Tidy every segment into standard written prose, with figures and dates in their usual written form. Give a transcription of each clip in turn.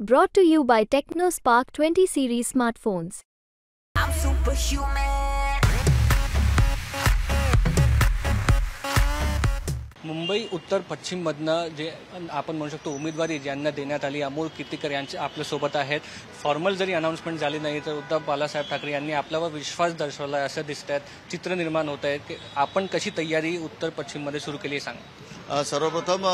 Brought to you by TechnoSpark 20 series smartphones. I'm superhuman. Mumbai उत्तर पश्चिममधनं जे आपण म्हणू शकतो उमेदवारी ज्यांना देण्यात आली अमोल कीर्तीकर यांचे आपल्यासोबत आहेत. फॉर्मल जरी अनाउन्समेंट झाली नाही तर उद्धव बाळासाहेब ठाकरे यांनी आपल्यावर विश्वास दर्शवला असं दिसत आहे. चित्र निर्माण होत आहे की आपण कशी तयारी उत्तर पश्चिममध्ये सुरू केली आहे सांगा. सर्वप्रथम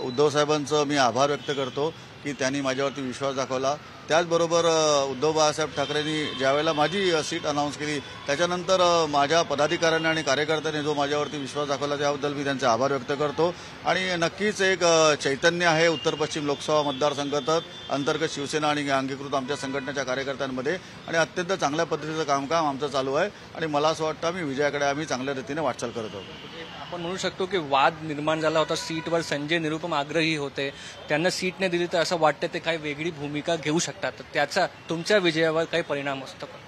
उद्धव साहेबांचं मी आभार व्यक्त करतो की त्यांनी माझ्यावरती विश्वास दाखवला. त्याचबरोबर उद्धव बाळासाहेब ठाकरेंनी ज्यावेळेला माझी सीट अनाऊन्स केली त्याच्यानंतर माझ्या पदाधिकाऱ्यांनी आणि कार्यकर्त्यांनी जो माझ्यावरती विश्वास दाखवला त्याबद्दल मी त्यांचे आभार व्यक्त करतो. आणि नक्कीच एक चैतन्य आहे उत्तर पश्चिम लोकसभा मतदारसंघात अंतर्गत शिवसेना आणि अंगीकृत आमच्या संघटनेच्या कार्यकर्त्यांमध्ये आणि अत्यंत चांगल्या पद्धतीचं कामकाम आमचं चालू आहे आणि मला असं वाटतं आम्ही विजयाकडे आम्ही चांगल्या रीतीने वाटचाल करत आहोत. आपण म्हणू शकतो की वाद निर्माण झाला होता सीटवर. संजय निरुपम आग्रही होते, त्यांना सीट नाही दिली तर असं वाटतं ते काही वेगळी भूमिका घेऊ शकतात. तर त्याचा तुमच्या विजयावर काही परिणाम असतो का?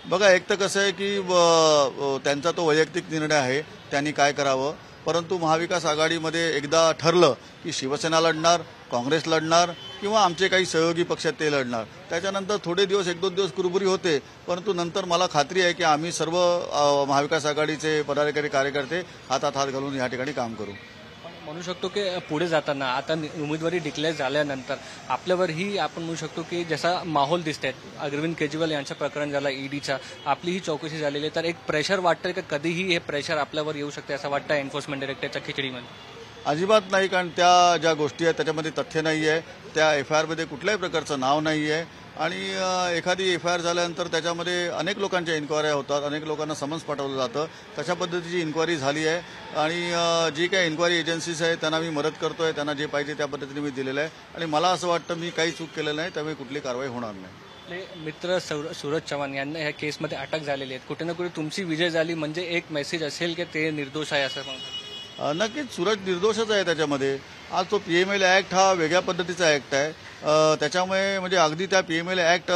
बघा, एक तर कसं आहे की त्यांचा तो वैयक्तिक निर्णय आहे, त्यांनी काय करावं. परंतु महाविकास आघाडीमध्ये एकदा ठरलं की शिवसेना लढणार, काँग्रेस लढणार किंवा आमचे काही सहयोगी पक्ष ते लढणार. त्याच्यानंतर थोडे दिवस एक दोन दिवस कुरबुरी होते, परंतु नंतर मला खात्री आहे की आम्ही सर्व महाविकास आघाडीचे पदाधिकारी कार्यकर्ते हातात हात घालून या ठिकाणी काम करू. म्हणू शकतो की पुढे जाताना आता उमेदवारी डिक्लेअर झाल्यानंतर आपल्यावरही आपण म्हणू शकतो की जसा माहोल दिसतोय. अरविंद केजरीवाल यांचं प्रकरण झालं ईडीचा, आपली ही चौकशी झालेली आहे, तर एक प्रेशर वाटतंय की कधीही हे प्रेशर आपल्यावर येऊ शकते असं वाटतं एन्फोर्समेंट डायरेक्टरच्या खिचडीमध्ये? अजिबात नाही, कारण त्या ज्या गोष्टी आहेत त्याच्यामध्ये तथ्य नाही आहे. त्या एफआयआरमध्ये कुठल्याही प्रकारचं नाव नाही आहे आणि एखादी एफआयआर झाल्यानंतर त्याच्यामध्ये अनेक लोकांच्या इन्क्वायऱ्या होतात, अनेक लोकांना समन्स पाठवलं जातं. तशा पद्धतीची इन्क्वायरी झाली आहे आणि जी काही इन्क्वायरी एजन्सीज आहेत त्यांना मी मदत करतोय, त्यांना जे पाहिजे त्या पद्धतीने मी दिलेलं आहे आणि मला असं वाटतं मी काही चूक केलेलं नाही, त्यामुळे कुठली कारवाई होणार नाही. आपले मित्र सूरज चव्हाण यांना ह्या केसमध्ये अटक झालेली आहे. कुठे ना कुठे तुमची विजय झाली म्हणजे एक मेसेज असेल की ते निर्दोष आहे असं म्हणतात. नक्कीच सूरज निर्दोषच आहे त्याच्यामध्ये. आज तो पीएमएल ऍक्ट हा वेगळ्या पद्धतीचा ऍक्ट आहे. त्याच्यामुळे म्हणजे अगदी त्या पीएमएल ऍक्ट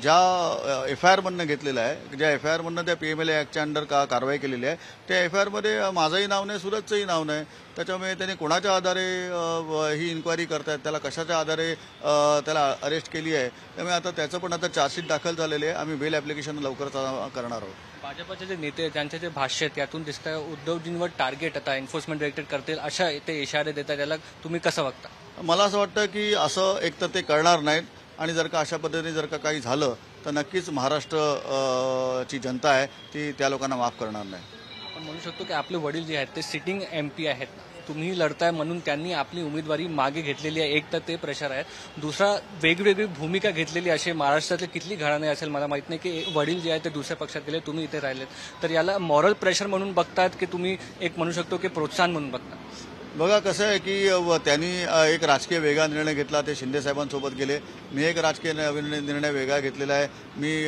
ज्या एफआयआरमधनं घेतलेला आहे, ज्या एफआयआरमधनं त्या पीएमएल ऍक्टच्या अंडर कारवाई केलेली आहे त्या एफआयआरमध्ये माझंही नाव नाही, सूरजचंही नाव नाही. त्याच्यामुळे त्याने कोणाच्या आधारे ही इन्क्वायरी करतायत, त्याला कशाच्या आधारे त्याला अरेस्ट केली आहे, त्यामुळे आता त्याचं पण आता चार्जशीट दाखल झालेली आहे. आम्ही बेल ॲप्लिकेशन लवकरच करणार आहोत. भाजपचे जे नेते त्यांचे जे भाष्य आहेत त्यातून दिसतं उद्धवजींवर टार्गेट आता एन्फोर्समेंट डायरेक्टर करतील अशा ते इशारे देतात. त्याला तुम्ही कसं बघता? मला असं वाटतं की असं एक तर ते करणार नाहीत आणि जर का अशा पद्धतीने जर का काही झालं तर नक्कीच महाराष्ट्र ची जनता आहे ती त्या लोकांना माफ करणार नाही. आपण म्हणू शकतो की आपले वडील जे आहेत ते सिटिंग एमपी आहेत, तुम्ही लढताय म्हणून त्यांनी आपली उमेदवारी मागे घेतलेली आहे. एक तर ते प्रेशर आहे, दुसरा वेगवेगळी भूमिका घेतलेली असे महाराष्ट्रातले किती घराणे असेल मला माहित नाही की वडील जे आहेत ते दुसऱ्या पक्षात गेले, तुम्ही इथे राहिलेत, तर याला मॉरल प्रेशर म्हणून बघतात की तुम्ही एक म्हणू शकतो की प्रोत्साहन म्हणून बघता? बघा कसं आहे की त्यांनी एक राजकीय वेगळा निर्णय घेतला, ते शिंदे साहेबांसोबत गेले. मी एक राजकीय निर्णय वेगळा घेतलेला आहे. मी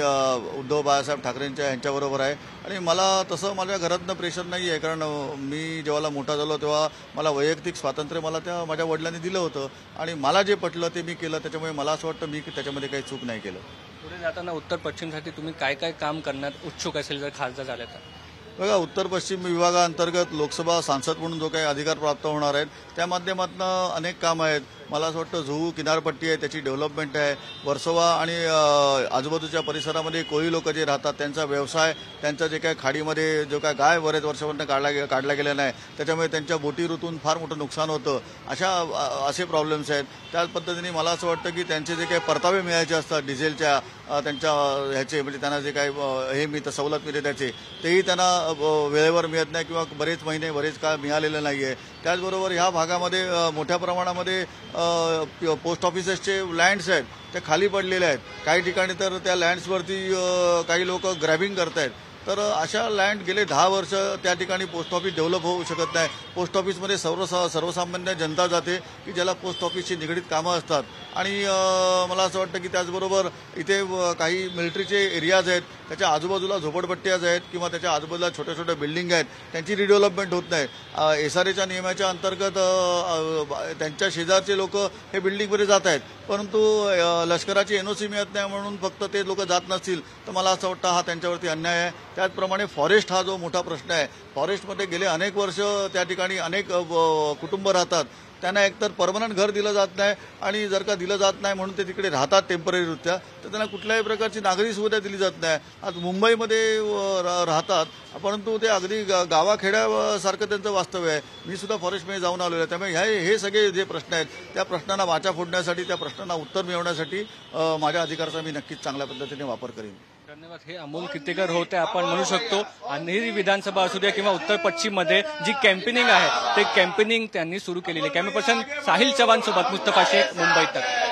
उद्धव बाळासाहेब ठाकरेंच्या यांच्याबरोबर आहे आणि मला तसं माझ्या घरातनं प्रेशर नाही आहे, कारण मी जेव्हा मोठा झालो तेव्हा मला वैयक्तिक स्वातंत्र्य मला त्या माझ्या वडिलांनी दिलं होतं आणि मला जे पटलं ते मी केलं. त्याच्यामुळे मला असं वाटतं मी त्याच्यामध्ये काही चूक नाही केलं. पुढे जाताना उत्तर पश्चिमसाठी तुम्ही काय काय काम करण्यात उत्सुक असेल जर खासदार झाले तर? बघा, उत्तर पश्चिम विभागाअंतर्गत लोकसभा सांसद म्हणून जो काही अधिकार प्राप्त होणार आहेत त्या माध्यमातून अनेक कामं आहेत. मला असं वाटतं जुहू किनारपट्टी आहे त्याची डेव्हलपमेंट आहे. वर्सोवा आणि आजूबाजूच्या परिसरामध्ये कोळी लोक जे राहतात त्यांचा व्यवसाय, त्यांचा जे काय खाडीमध्ये जो काय गाय बरेच वर्षापर्यंत काढला गेला नाही त्याच्यामुळे त्यांच्या बोटी ऋतून फार मोठं नुकसान होतं. असे प्रॉब्लेम्स आहेत. त्याच पद्धतीने मला असं वाटतं की त्यांचे जे काही परतावे मिळायचे असतात डिझेलच्या त्यांच्या ह्याचे म्हणजे त्यांना जे काय हे मिळतं सवलत मिळते त्याचे तेही त्यांना वेळेवर मिळत नाही किंवा बरेच काळ मिळालेलं नाही आहे. त्याचबरोबर ह्या भागामध्ये मोठ्या प्रमाणामध्ये पोस्ट ऑफिसेसचे लँड्स आहेत ते खाली पडलेले आहेत. काही ठिकाणी तर त्या लँड्सवरती काही लोक ग्रॅबिंग करत आहेत. तर अशा लँड गेले 10 वर्ष त्या ठिकाणी पोस्ट ऑफिस डेव्हलप होऊ शकत नाही. पोस्ट ऑफिसमध्ये सर्वसामान्य जनता जाते की ज्याला पोस्ट ऑफिसशी निगडीत कामं असतात आणि मला असं वाटतं की त्याचबरोबर इथे काही मिलिटरीचे एरियाज आहेत त्याच्या आजूबाजूला झोपडपट्ट्याज आहेत किंवा त्याच्या आजूबाजूला छोट्या छोट्या बिल्डिंग आहेत त्यांची रिडेव्हलपमेंट होत नाही. एसआरएच्या नियमाच्या अंतर्गत त्यांच्या शेजारचे लोक हे बिल्डिंगमध्ये जात आहेत, परंतु लष्कराची एनओसी मिळत नाही म्हणून फक्त ते लोक जात नसतील तर मला असं वाटतं हा त्यांच्यावरती अन्याय आहे. त्याचप्रमाणे फॉरेस्ट हा जो मोठा प्रश्न आहे, फॉरेस्टमध्ये गेले अनेक वर्ष त्या ठिकाणी अनेक कुटुंब राहतात त्यांना एकतर परमनंट घर दिलं जात नाही आणि जर का दिलं जात नाही म्हणून ते तिकडे राहतात टेम्पररीरित्या तर त्यांना कुठल्याही प्रकारची नागरी सुविधा दिली जात नाही. आज मुंबईमध्ये राहतात परंतु ते अगदी गावाखेड्यासारखं त्यांचं वास्तव्य आहे. मी सुद्धा फॉरेस्टमध्ये जाऊन आलेलो आहे. त्यामुळे हे सगळे जे प्रश्न आहेत त्या प्रश्नांना वाचा फोडण्यासाठी त्या प्रश्नांना उत्तर मिळवण्यासाठी माझ्या अधिकाराचा मी नक्कीच चांगल्या पद्धतीने वापर करेन. धन्यवाद. हे अमोल कितेकर होते. आपण म्हणू शकतो अंधेरी विधानसभा असू द्या किंवा उत्तर पश्चिम मध्ये जी कॅम्पेनिंग आहे ते कॅम्पेनिंग त्यांनी सुरू केलेली आहे. कॅमेरा पर्सन साहिल चव्हाण सोबत मुस्तफा शेख, मुंबई तक.